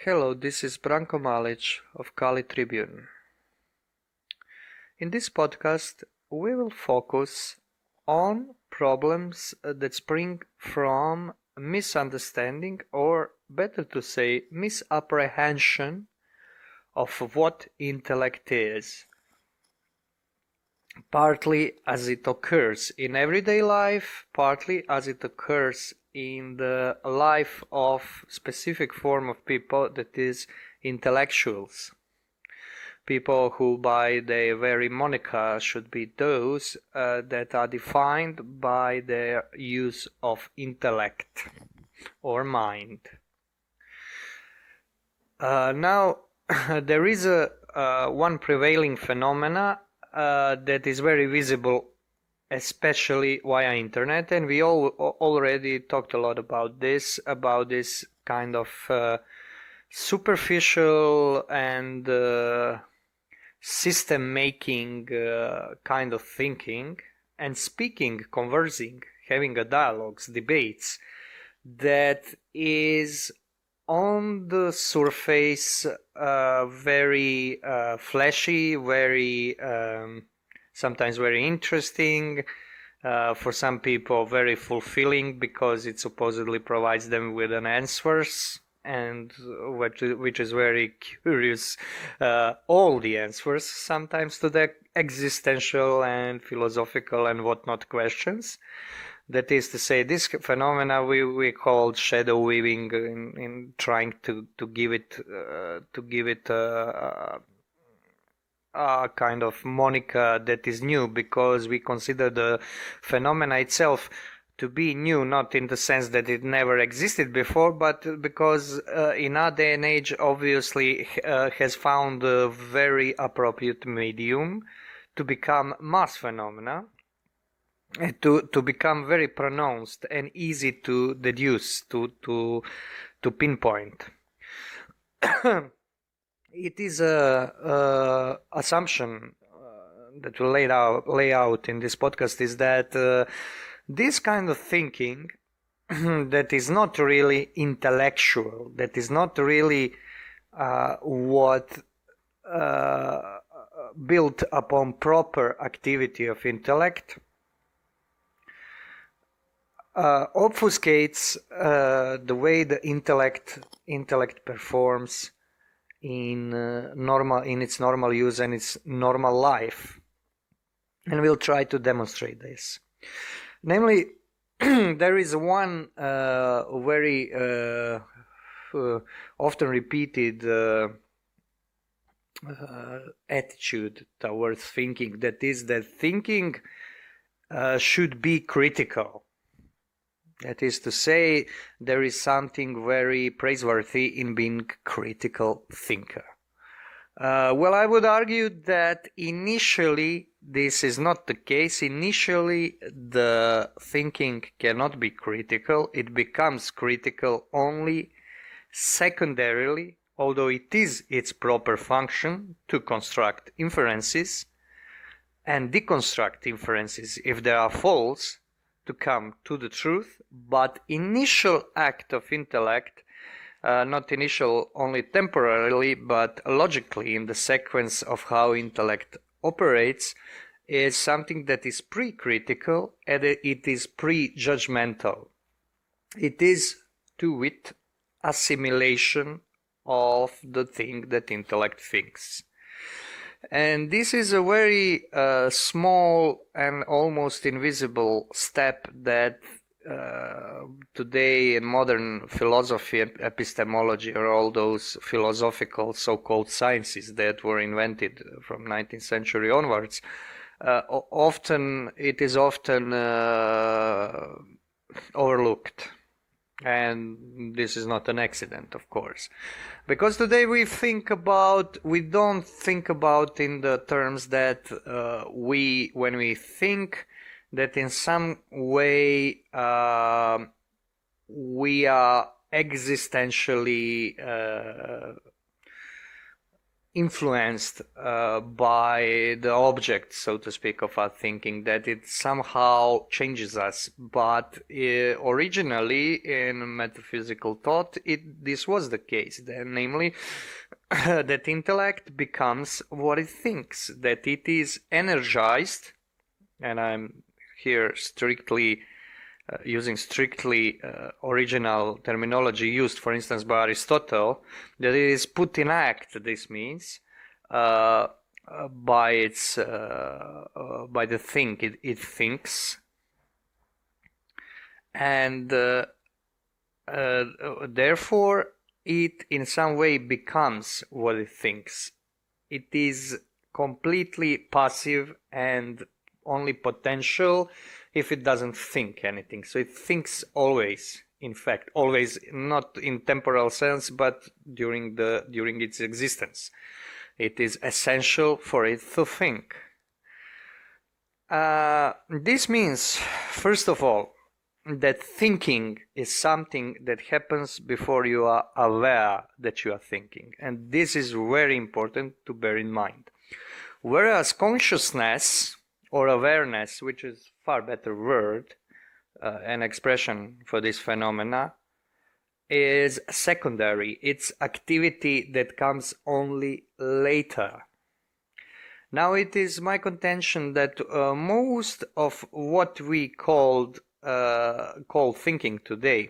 Hello, this is Branko Malic of Kali Tribune. In this podcast, we will focus on problems that spring from misunderstanding, or better to say, misapprehension of what intellect is. Partly as it occurs in everyday life, partly as it occurs in the life of specific form of people, that is intellectuals. People who by their very moniker should be those that are defined by their use of intellect or mind. Now there is one prevailing phenomena that is very visible, especially via internet, and we all already talked a lot about this kind of superficial and system making kind of thinking and speaking, conversing, having a dialogues, debates that is on the surface very flashy, very sometimes very interesting, for some people very fulfilling, because it supposedly provides them with an answers, and which is very curious, all the answers sometimes to the existential and philosophical and whatnot questions. That is to say, this phenomena we called shadow weaving, in trying to give it a kind of moniker that is new, because we consider the phenomena itself to be new, not in the sense that it never existed before, but because in our day and age obviously has found a very appropriate medium to become mass phenomena, to become very pronounced and easy to deduce, to pinpoint. It is a assumption that we lay out in this podcast, is that this kind of thinking that is not really intellectual, that is not really what built upon proper activity of intellect, obfuscates the way the intellect performs in its normal use and its normal life, and we'll try to demonstrate this. Namely, there is one very often repeated attitude towards thinking, that is that thinking should be critical. That is to say, there is something very praiseworthy in being critical thinker. Well, I would argue that initially this is not the case. Initially, the thinking cannot be critical. It becomes critical only secondarily, although it is its proper function to construct inferences and deconstruct inferences if they are false, to come to the truth. But initial act of intellect, not initial only temporarily, but logically in the sequence of how intellect operates, is something that is pre-critical and it is pre-judgmental. It is, to wit, assimilation of the thing that intellect thinks. And this is a very small and almost invisible step that today in modern philosophy, epistemology, or all those philosophical so-called sciences that were invented from 19th century onwards, it is often overlooked. And this is not an accident, of course, because today we don't think about in the terms that when we think that in some way we are existentially influenced by the object, so to speak, of our thinking, that it somehow changes us. But originally in metaphysical thought, this was the case, namely that intellect becomes what it thinks, that it is energized, and I'm here strictly using strictly original terminology used, for instance, by Aristotle, that it is put in act. This means by the thing it thinks, and therefore it in some way becomes what it thinks. It is completely passive and only potential if it doesn't think anything. So it thinks always, in fact, always, not in temporal sense, but during its existence. It is essential for it to think. This means, first of all, that thinking is something that happens before you are aware that you are thinking. And this is very important to bear in mind. Whereas consciousness or awareness, which is far better word, an expression for this phenomena, is secondary. It's activity that comes only later. Now it is my contention that most of what we call thinking today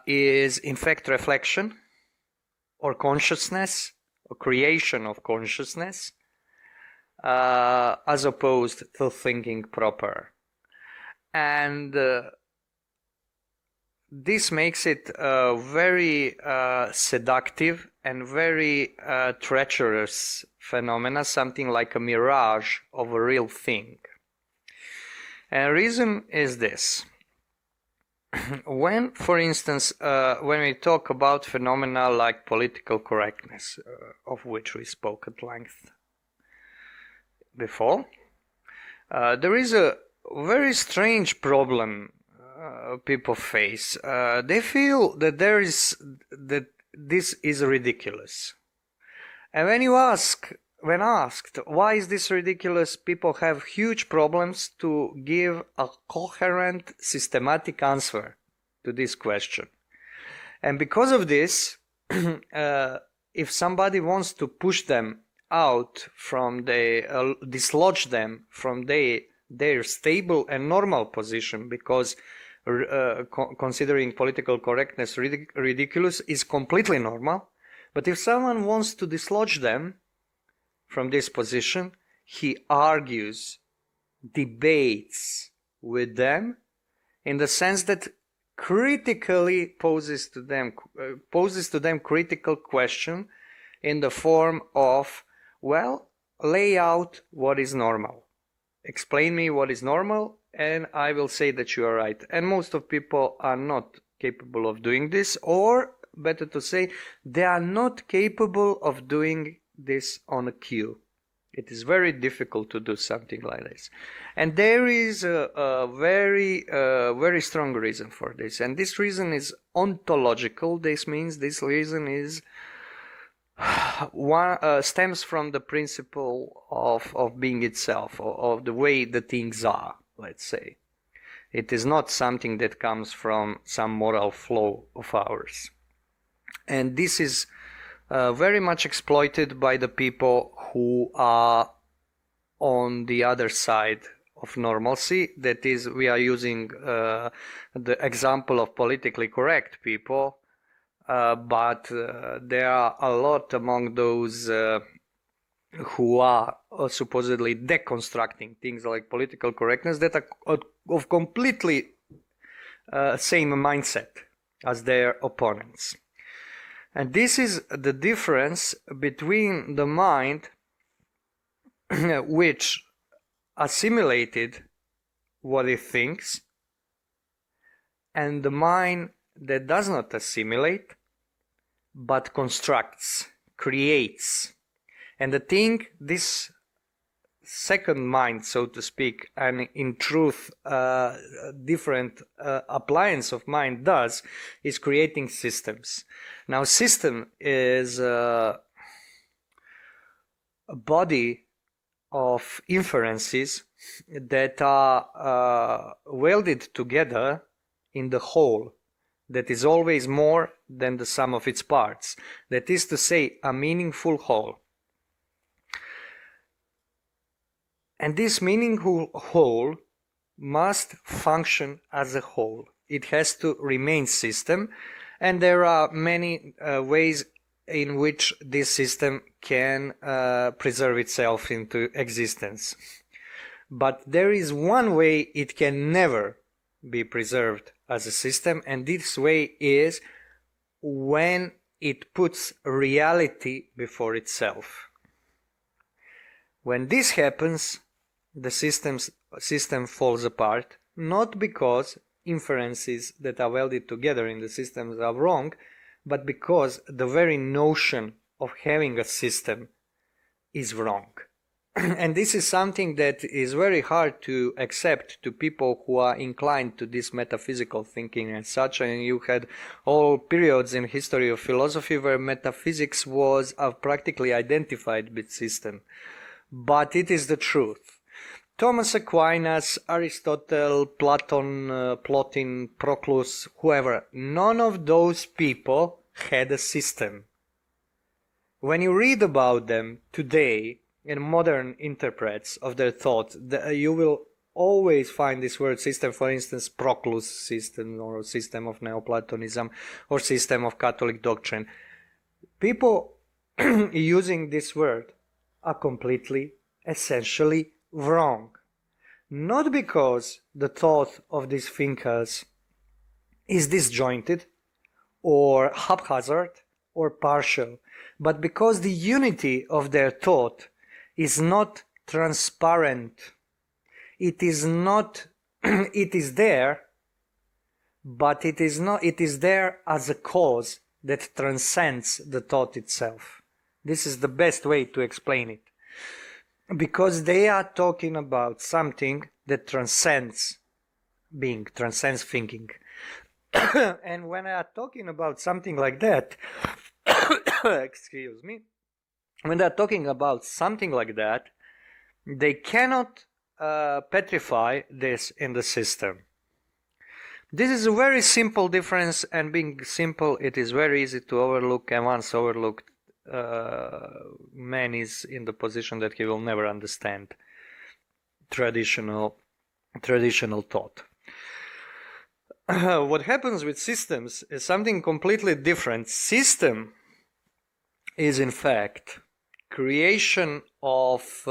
is in fact reflection or consciousness or creation of consciousness, as opposed to thinking proper. And this makes it very seductive and very treacherous phenomena, something like a mirage of a real thing. And the reason is this. When, for instance, when we talk about phenomena like political correctness, of which we spoke at length before, there is a very strange problem people face. They feel that this is ridiculous. And when asked why is this ridiculous, people have huge problems to give a coherent, systematic answer to this question. And because of this, if somebody wants to push them out from dislodge them from their stable and normal position, because considering political correctness ridiculous is completely normal, but if someone wants to dislodge them from this position, he argues, debates with them, in the sense that critically poses to them critical question in the form of, well, lay out what is normal. Explain me what is normal, and I will say that you are right. And most of people are not capable of doing this, or better to say, they are not capable of doing this on a cue. It is very difficult to do something like this. And there is a very strong reason for this. And this reason is ontological. This means this reason is stems from the principle of being itself, of the way the things are, let's say. It is not something that comes from some moral flow of ours. And this is very much exploited by the people who are on the other side of normalcy. That is, we are using the example of politically correct people, but there are a lot among those who are supposedly deconstructing things like political correctness that are of completely same mindset as their opponents. And this is the difference between the mind which assimilated what it thinks and the mind that does not assimilate but constructs, creates. And this second mind, so to speak, and in truth, different appliance of mind does, is creating systems. Now, system is a body of inferences that are welded together in the whole that is always more than the sum of its parts. That is to say, a meaningful whole. And this meaningful whole must function as a whole. It has to remain system, and there are many ways in which this system can preserve itself into existence. But there is one way it can never be preserved as a system, and this way is when it puts reality before itself. When this happens, the system falls apart, not because inferences that are welded together in the systems are wrong, but because the very notion of having a system is wrong. And this is something that is very hard to accept to people who are inclined to this metaphysical thinking and such. And you had all periods in history of philosophy where metaphysics was practically identified with system. But it is the truth. Thomas Aquinas, Aristotle, Platon, Plotin, Proclus, whoever, none of those people had a system. When you read about them today in modern interprets of their thought, you will always find this word system, for instance, Proclus system, or system of Neoplatonism, or system of Catholic doctrine. People using this word are completely, essentially wrong. Not because the thought of these thinkers is disjointed or haphazard or partial, but because the unity of their thought is not transparent. It is not, it is there, but it is not, it is there as a cause that transcends the thought itself. This is the best way to explain it. Because they are talking about something that transcends being, transcends thinking. And when I are talking about something like that, excuse me, when they are talking about something like that, they cannot petrify this in the system. This is a very simple difference, and being simple, it is very easy to overlook, and once overlooked, man is in the position that he will never understand traditional thought. What happens with systems is something completely different. System is in fact creation of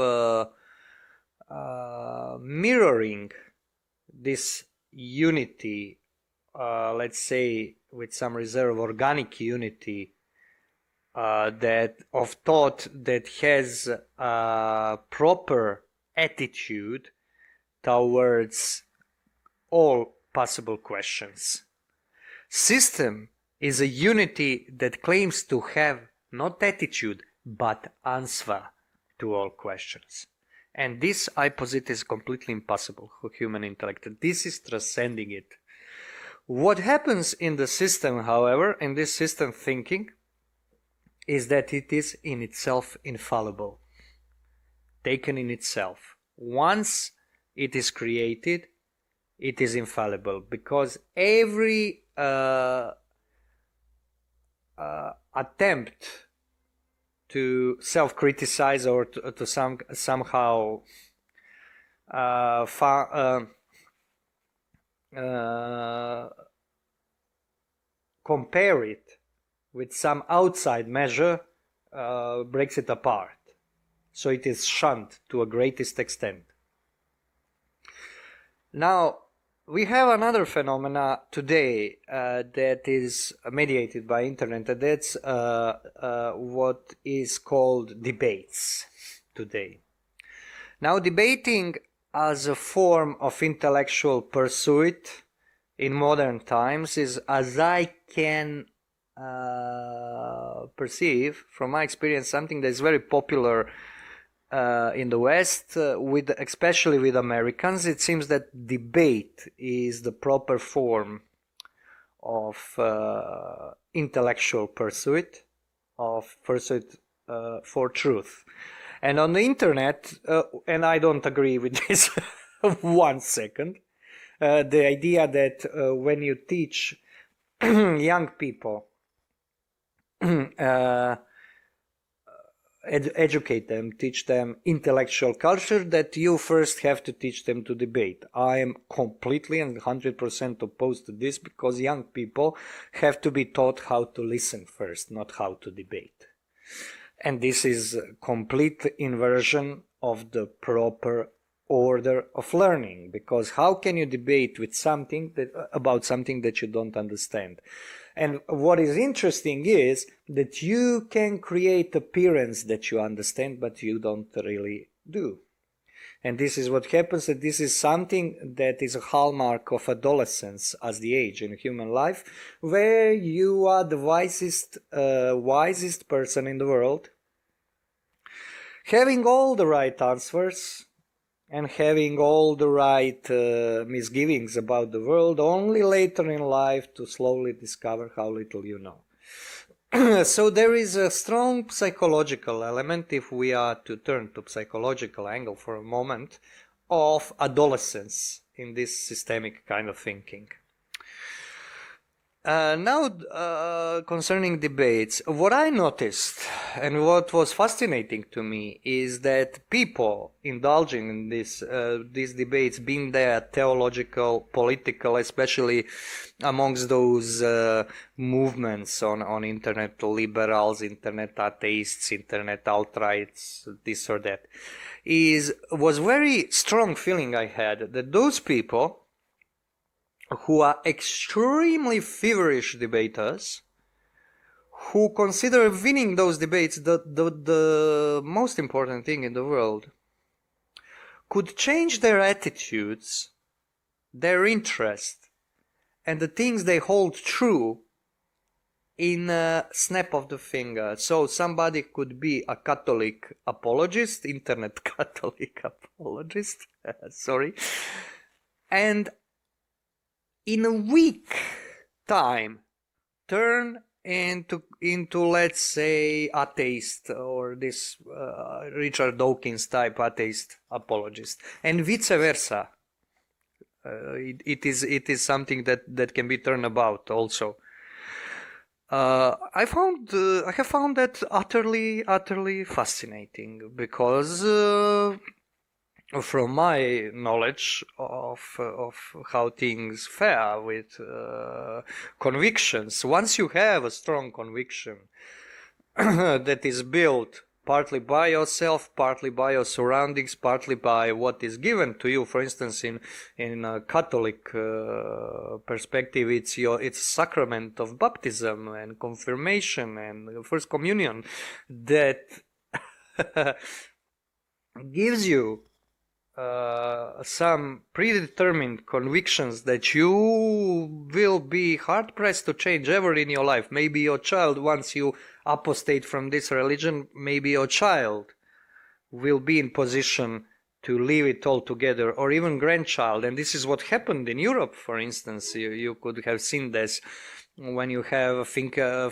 mirroring this unity, let's say with some reserve, organic unity, that of thought that has a proper attitude towards all possible questions. System is a unity that claims to have not attitude but answer to all questions. And this, I posit, is completely impossible for human intellect. This is transcending it. What happens in the system, however, in this system thinking, is that it is in itself infallible, taken in itself. Once it is created, it is infallible, because every attempt to self-criticize or to somehow compare it with some outside measure breaks it apart. So it is shunned to a greatest extent. Now, we have another phenomena today that is mediated by internet, and that's what is called debates today. Now, debating as a form of intellectual pursuit in modern times is, as I can perceive from my experience, something that is very popular in the West, especially with Americans, it seems that debate is the proper form of intellectual pursuit, for truth. And on the internet, and I don't agree with this 1 second, the idea that when you teach young people, educate them, teach them intellectual culture, that you first have to teach them to debate. I am completely and 100% opposed to this, because young people have to be taught how to listen first, not how to debate. And this is a complete inversion of the proper order of learning, because how can you debate with about something that you don't understand? And what is interesting is that you can create appearance that you understand, but you don't really do. And this is what happens, that this is something that is a hallmark of adolescence as the age in human life, where you are the wisest person in the world, having all the right answers, and having all the right misgivings about the world, only later in life to slowly discover how little you know. So there is a strong psychological element, if we are to turn to psychological angle for a moment, of adolescence in this systemic kind of thinking. Now, concerning debates, what I noticed and what was fascinating to me is that people indulging in these debates, being they theological, political, especially amongst those movements on internet liberals, internet atheists, internet alt-rights, this or that, was very strong feeling I had that those people who are extremely feverish debaters, who consider winning those debates the most important thing in the world, could change their attitudes, their interest, and the things they hold true in a snap of the finger. So somebody could be a Catholic apologist, internet Catholic apologist, sorry, and in a week time turn into let's say atheist, or this Richard Dawkins type atheist apologist, and vice versa. It is something that can be turned about also. I have found that utterly fascinating, because from my knowledge of how things fare with convictions, once you have a strong conviction that is built partly by yourself, partly by your surroundings, partly by what is given to you. For instance, in a Catholic perspective, it's sacrament of baptism and confirmation and first communion that gives you some predetermined convictions that you will be hard-pressed to change ever in your life. Maybe your child, once you apostate from this religion, maybe your child will be in position to leave it altogether, or even grandchild. And this is what happened in Europe, for instance. You could have seen this when you have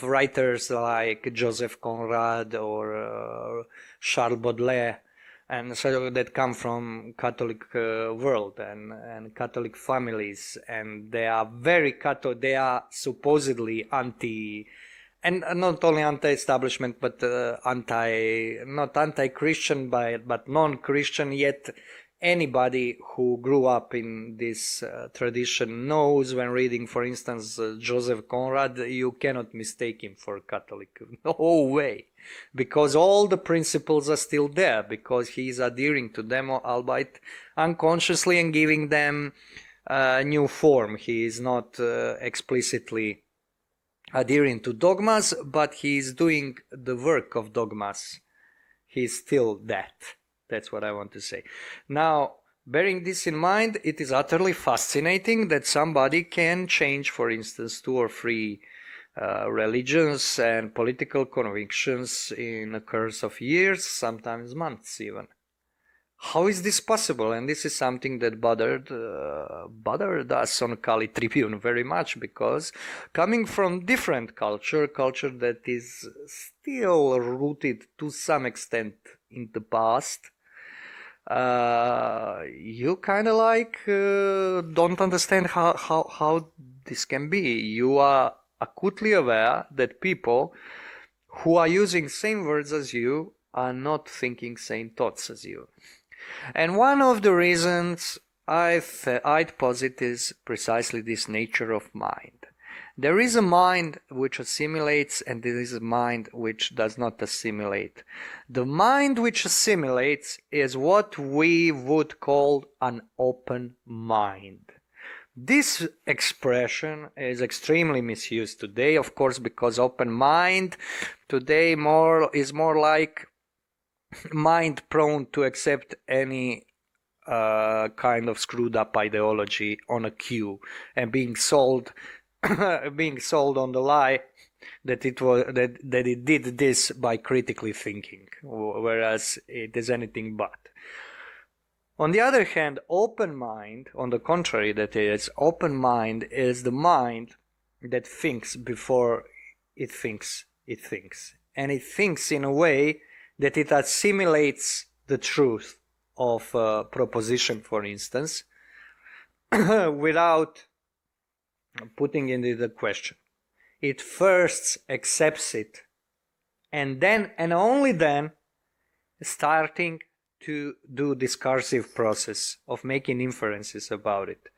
writers like Joseph Conrad or Charles Baudelaire, and so that come from Catholic world and Catholic families, and they are very Catholic. They are supposedly anti, and not only anti-establishment, but not anti-Christian, but non-Christian. Yet anybody who grew up in this tradition knows, when reading, for instance, Joseph Conrad, you cannot mistake him for Catholic. No way. Because all the principles are still there, because he is adhering to them, albeit unconsciously, and giving them a new form. He is not explicitly adhering to dogmas, but he is doing the work of dogmas. He is still that. That's what I want to say. Now, bearing this in mind, it is utterly fascinating that somebody can change, for instance, 2 or 3 religions and political convictions in a course of years, sometimes months even. How is this possible? And this is something that bothered us on Kali Tribune very much, because coming from different culture that is still rooted to some extent in the past, you kind of like don't understand how this can be. You are acutely aware that people who are using same words as you are not thinking same thoughts as you. And one of the reasons I'd posit is precisely this nature of mind. There is a mind which assimilates, and there is a mind which does not assimilate. The mind which assimilates is what we would call an open mind. This expression is extremely misused today, of course, because open mind today is more like mind prone to accept any kind of screwed up ideology on a queue and being sold on the lie that it did this by critically thinking, whereas it is anything but. On the other hand, open mind, on the contrary, that is, open mind is the mind that thinks before it thinks, and it thinks in a way that it assimilates the truth of a proposition, for instance, without putting into the question. It first accepts it, and then, and only then, starting to do discursive process of making inferences about it.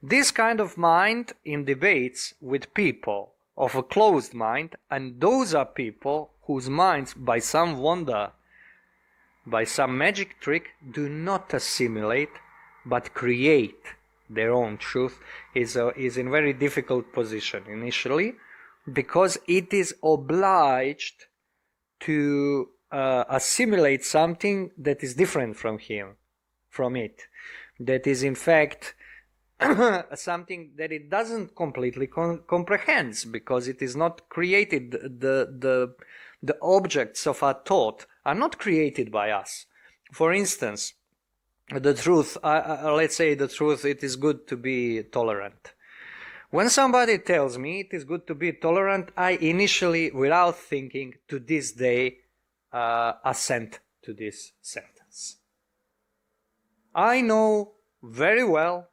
This kind of mind in debates with people of a closed mind, and those are people whose minds, by some wonder, by some magic trick, do not assimilate but create their own truth, is in very difficult position initially, because it is obliged to assimilate something that is different from it, that is in fact something that it doesn't completely comprehend, because it is not created. The objects of our thought are not created by us. For instance, the truth, let's say the truth, it is good to be tolerant. When somebody tells me it is good to be tolerant, I initially, without thinking, to this day, assent to this sentence. I know very well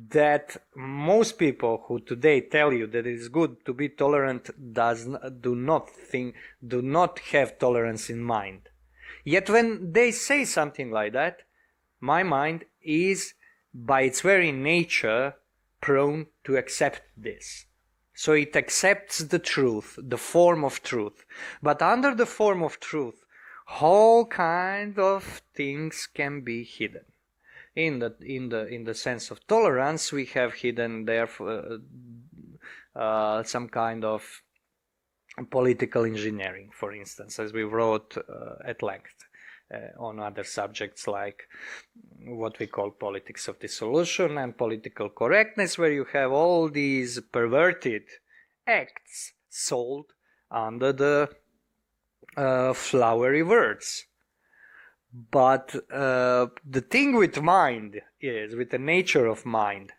that most people who today tell you that it is good to be tolerant do not have tolerance in mind. Yet when they say something like that, my mind is by its very nature prone to accept this. So it accepts the truth, the form of truth. But under the form of truth, all kind of things can be hidden. In the sense of tolerance, we have hidden there some kind of political engineering, for instance, as we wrote at length on other subjects like what we call politics of dissolution and political correctness, where you have all these perverted acts sold under the flowery words. But the thing with mind is, with the nature of mind,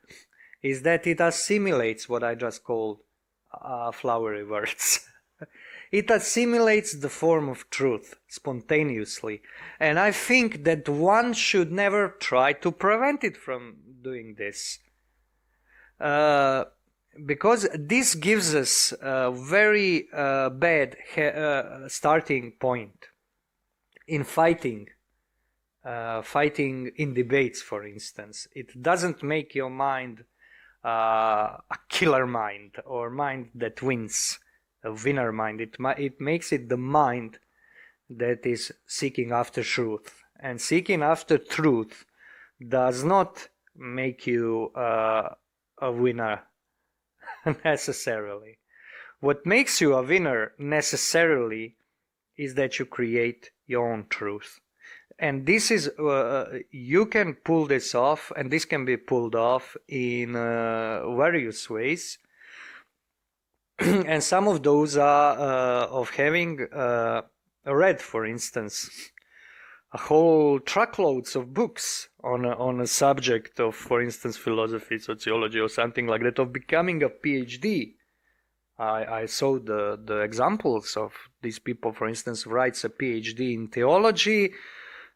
is that it assimilates what I just called flowery words. It assimilates the form of truth spontaneously. And I think that one should never try to prevent it from doing this. Because this gives us a very bad starting point in fighting in debates, for instance. It doesn't make your mind a killer mind or mind that wins, a winner mind. It makes it the mind that is seeking after truth. And seeking after truth does not make you a winner necessarily. What makes you a winner necessarily is that you create your own truth. And this is, you can pull this off, and this can be pulled off in various ways. And some of those are of having read, for instance, a whole truckloads of books on a subject of, for instance, philosophy, sociology, or something like that, of becoming a PhD. I saw the examples of these people. For instance, writes a PhD in theology,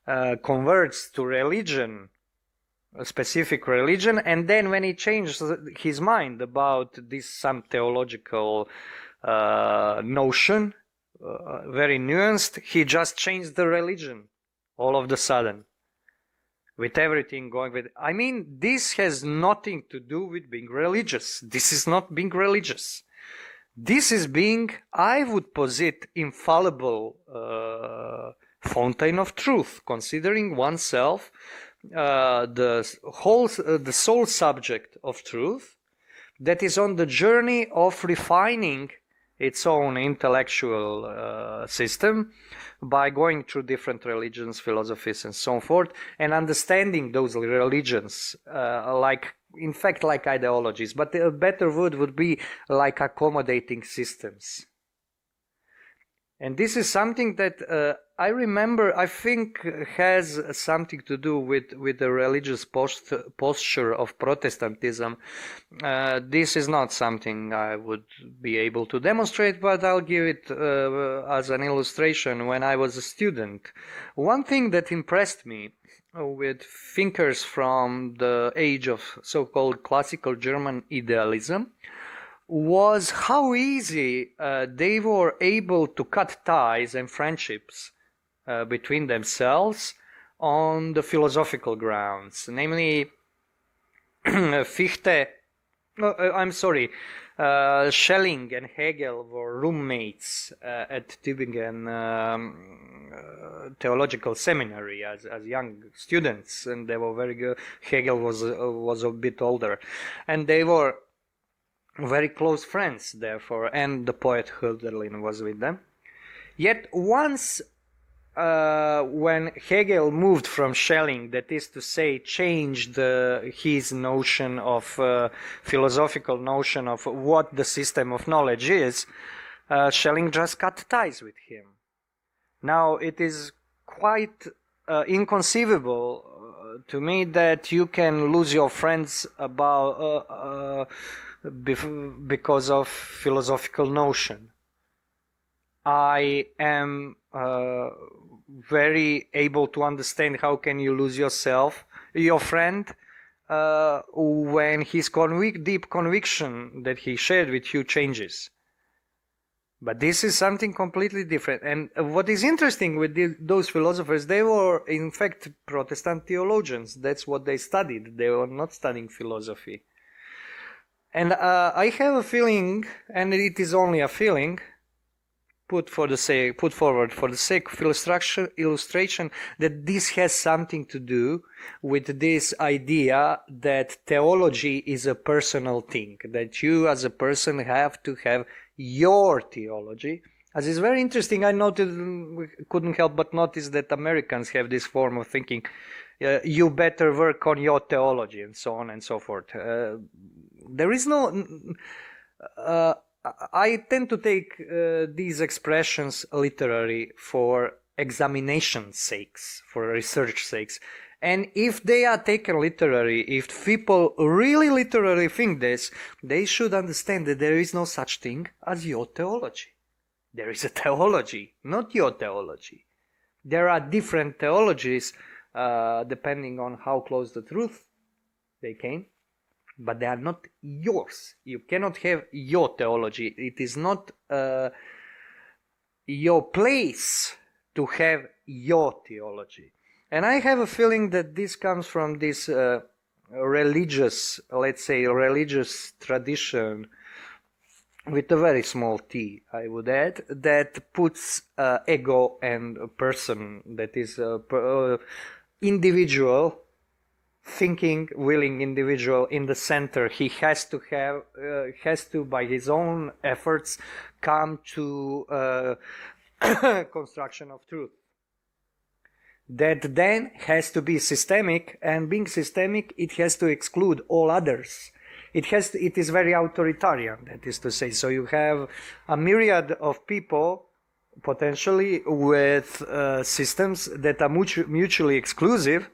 converts to religion, a specific religion, and then when he changed his mind about this some theological notion, very nuanced, he just changed the religion all of the sudden, with everything going with. I mean, this has nothing to do with being religious. This is not being religious. This is being, I would posit, infallible fountain of truth, considering oneself the sole subject of truth, that is on the journey of refining its own intellectual system by going through different religions, philosophies, and so forth, and understanding those religions like ideologies, but a better word would be like accommodating systems. And this is something that I remember, I think, has something to do with the religious posture of Protestantism. This is not something I would be able to demonstrate, but I'll give it as an illustration. When I was a student, one thing that impressed me with thinkers from the age of so-called classical German idealism was how easy they were able to cut ties and friendships between themselves on the philosophical grounds. Namely, Fichte, Schelling and Hegel were roommates at Tübingen Theological Seminary as young students, and they were very good. Hegel was a bit older, and they were very close friends, therefore, and the poet Hölderlin was with them. Yet once, when Hegel moved from Schelling, that is to say, changed his notion of philosophical notion of what the system of knowledge is, Schelling just cut ties with him. Now, it is quite inconceivable to me that you can lose your friends about because of philosophical notion. I am very able to understand how can you lose your friend, when his deep conviction that he shared with you changes. But this is something completely different. And what is interesting with those philosophers, they were in fact Protestant theologians. That's what they studied. They were not studying philosophy. And I have a feeling, and it is only a feeling, put forward for the sake of illustration, that this has something to do with this idea that theology is a personal thing, that you as a person have to have your theology. As is very interesting, I couldn't help but notice that Americans have this form of thinking, you better work on your theology, and so on and so forth. There is no... I tend to take these expressions literary for examination sakes, for research sakes. And if they are taken literary, if people really literally think this, they should understand that there is no such thing as your theology. There is a theology, not your theology. There are different theologies depending on how close the truth they came, but they are not yours. You cannot have your theology. It is not your place to have your theology. And I have a feeling that this comes from this religious tradition, with a very small t, I would add, that puts ego and a person, that is individual, thinking, willing individual in the center. He has to, by his own efforts, come to construction of truth. That then has to be systemic, and being systemic, it has to exclude all others. it is very authoritarian, that is to say. So you have a myriad of people potentially with systems that are mutually exclusive,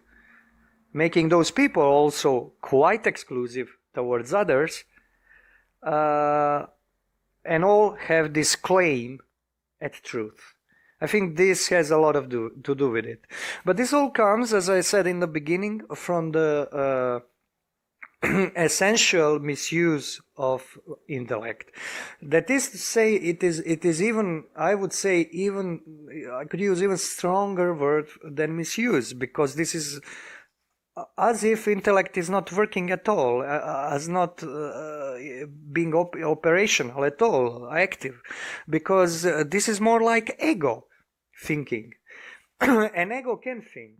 making those people also quite exclusive towards others, and all have this claim at truth. I think this has a lot to do with it. But this all comes, as I said in the beginning, from the essential misuse of intellect. That is to say, it is even, I would say, even, I could use even stronger word than misuse, because this is as if intellect is not working at all, as not being operational at all, active, because this is more like ego thinking. And ego can think.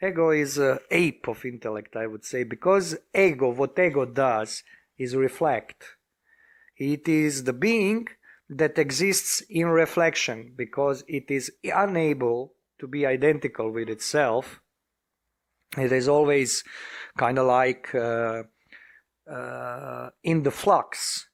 Ego is an ape of intellect, I would say, because what ego does is reflect. It is the being that exists in reflection, because it is unable to be identical with itself. It is always kind of like in the flux.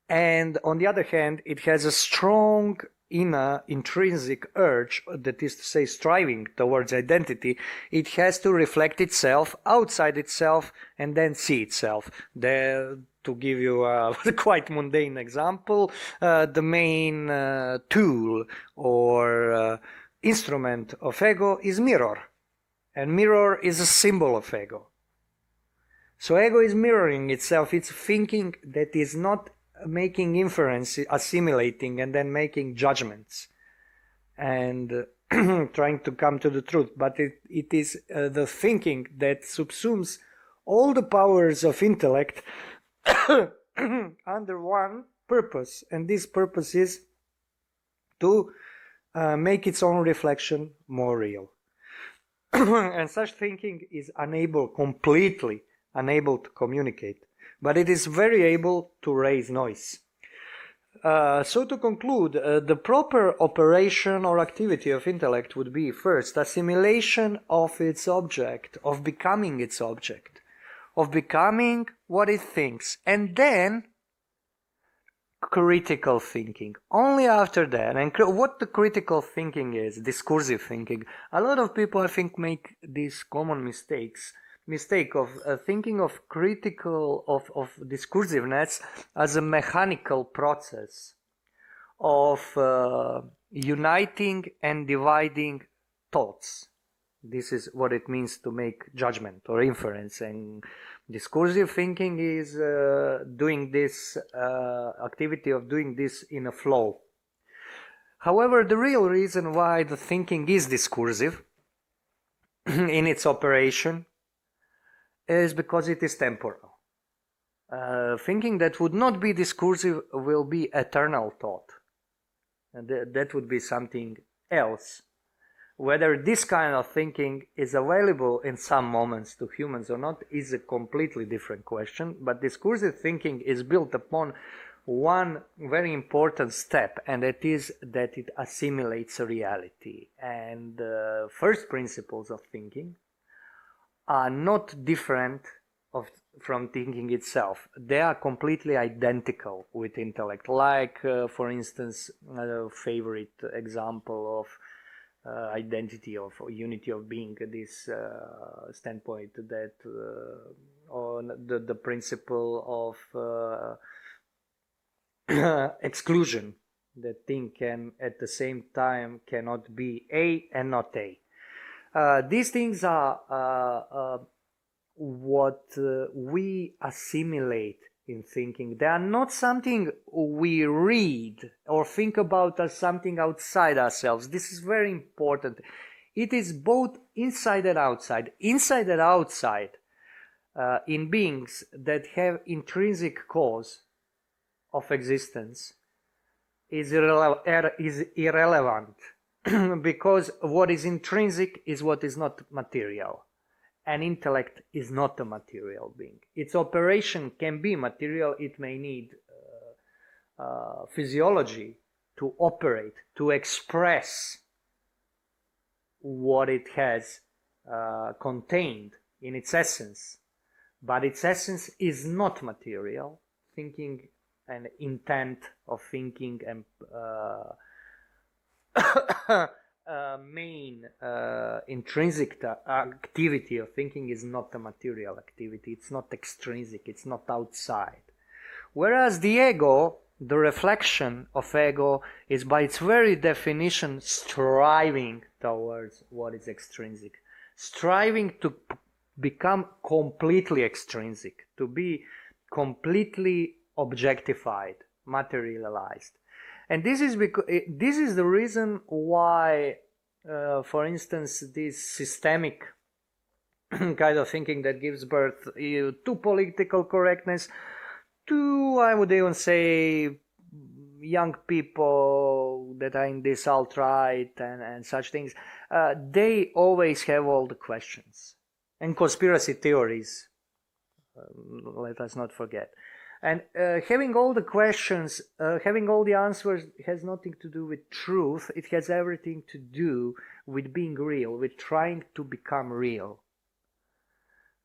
And on the other hand, it has a strong inner intrinsic urge, that is to say, striving towards identity. It has to reflect itself outside itself and then see itself. To give you a quite mundane example, the main tool or instrument of ego is mirror. And mirror is a symbol of ego. So ego is mirroring itself. It's thinking that is not making inference, assimilating, and then making judgments and trying to come to the truth. But it is the thinking that subsumes all the powers of intellect under one purpose. And this purpose is to make its own reflection more real. And such thinking is completely unable to communicate, but it is very able to raise noise. So to conclude, the proper operation or activity of intellect would be, first, assimilation of its object, of becoming its object, of becoming what it thinks, and then critical thinking. Only after that. And what the critical thinking is, discursive thinking. A lot of people, I think, make these common mistake of thinking of critical, of discursiveness as a mechanical process of uniting and dividing thoughts. This is what it means to make judgment or inference. And discursive thinking is doing this activity of doing this in a flow. However, the real reason why the thinking is discursive in its operation is because it is temporal. Thinking that would not be discursive will be eternal thought. And that would be something else. Whether this kind of thinking is available in some moments to humans or not is a completely different question, but discursive thinking is built upon one very important step, and that is that it assimilates reality. And first principles of thinking are not different from thinking itself. They are completely identical with intellect. Like, for instance, a favorite example of identity of unity of being, this standpoint that on the principle of exclusion, that thing can at the same time cannot be A and not A. These things are what we assimilate in thinking. They are not something we read or think about as something outside ourselves. This is very important. It is both inside and outside. Inside and outside in beings that have intrinsic cause of existence is irrelevant because what is intrinsic is what is not material. And intellect is not a material being. Its operation can be material. It may need physiology to operate, to express what it has contained in its essence. but its essence is not material. Thinking and intent of thinking and main intrinsic activity of thinking is not a material activity. It's not extrinsic. It's not outside. Whereas the ego, the reflection of ego, is by its very definition striving towards what is extrinsic, striving to become completely extrinsic, to be completely objectified, materialized. And this is the reason why, for instance, this systemic kind of thinking that gives birth to political correctness, to, I would even say, young people that are in this alt-right and such things, they always have all the questions. And conspiracy theories, let us not forget. And having all the questions, having all the answers has nothing to do with truth. It has everything to do with being real, with trying to become real.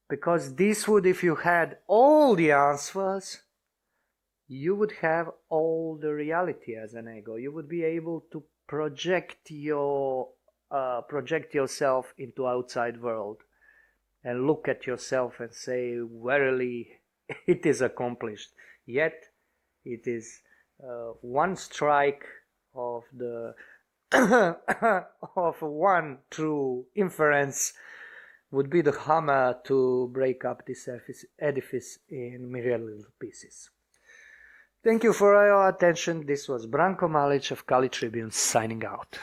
Because this would, if you had all the answers, you would have all the reality as an ego. You would be able to project yourself into outside world and look at yourself and say, verily, it is accomplished. Yet, it is one strike of the of one true inference would be the hammer to break up this edifice in myriad little pieces. Thank you for your attention. This was Branko Malic of Kali Tribune signing out.